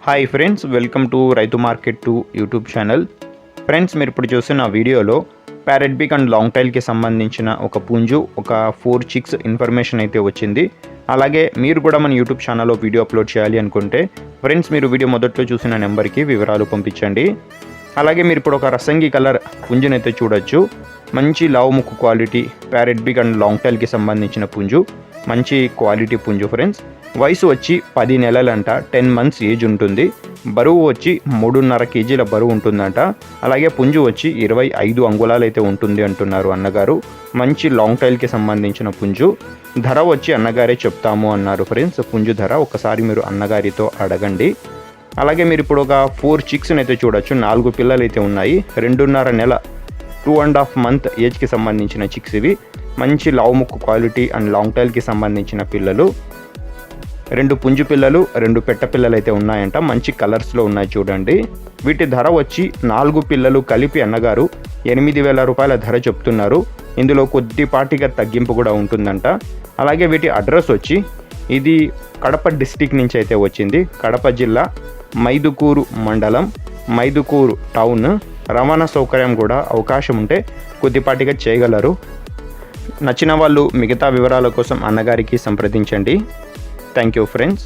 Hi friends, welcome to రైతు market to YouTube channel. Friends, మీరు ఇప్పుడు చూస్తున్న వీడియోలో ప్యారెట్ బిగ్ అండ్ లాంగ్ టైల్కి సంబంధించిన ఒక పుంజు, ఒక 4 చిక్స్ ఇన్ఫర్మేషన్ అయితే వచ్చింది. అలాగే మీరు కూడా మన యూట్యూబ్ ఛానల్లో వీడియో అప్లోడ్ చేయాలి అనుకుంటే ఫ్రెండ్స్, మీరు వీడియో మొదట్లో చూసిన నెంబర్కి వివరాలు పంపించండి. అలాగే మీరు ఇప్పుడు ఒక రసంగి కలర్ పుంజునైతే చూడొచ్చు. మంచి లావు ముక్కు quality parrot big and long టైల్కి సంబంధించిన పుంజు, మంచి క్వాలిటీ పుంజు ఫ్రెండ్స్. వయసు వచ్చి 10 నెలలంట, 10 మంత్స్ ఏజ్ ఉంటుంది. బరువు వచ్చి 3.5 కేజీల బరువు ఉంటుందంట. అలాగే పుంజు వచ్చి 25 అంగుళాలు అయితే ఉంటుంది అంటున్నారు అన్నగారు. మంచి లాంగ్ టైల్కి సంబంధించిన పుంజు. ధర వచ్చి అన్నగారే చెప్తాము అన్నారు ఫ్రెండ్స్. పుంజు ధర ఒకసారి మీరు అన్నగారితో అడగండి. అలాగే మీరు ఇప్పుడు ఒక 4 చిక్స్ని అయితే చూడొచ్చు. 4 పిల్లలు అయితే ఉన్నాయి. 2.5 నెల 2.5 మంత్ ఏజ్కి సంబంధించిన చిక్స్ ఇవి. మంచి లావు ముక్కు క్వాలిటీ అండ్ లాంగ్ టైల్కి సంబంధించిన పిల్లలు. 2 పుంజు పిల్లలు, 2 పెట్ట పిల్లలు అయితే ఉన్నాయంట. మంచి కలర్స్లో ఉన్నాయి చూడండి. వీటి ధర వచ్చి 4 పిల్లలు కలిపి అన్నగారు 8,000 రూపాయల ధర చెప్తున్నారు. ఇందులో కొద్దిపాటిగా తగ్గింపు కూడా ఉంటుందంట. అలాగే వీటి అడ్రస్ వచ్చి ఇది కడప డిస్టిక్ నుంచి అయితే వచ్చింది. కడప జిల్లా మైదుకూరు మండలం, మైదుకూరు టౌన్. రవాణా సౌకర్యం కూడా అవకాశం ఉంటే కొద్దిపాటిగా చేయగలరు. నచ్చిన వాళ్ళు మిగతా వివరాల కోసం అన్నగారికి సంప్రదించండి. Thank you friends.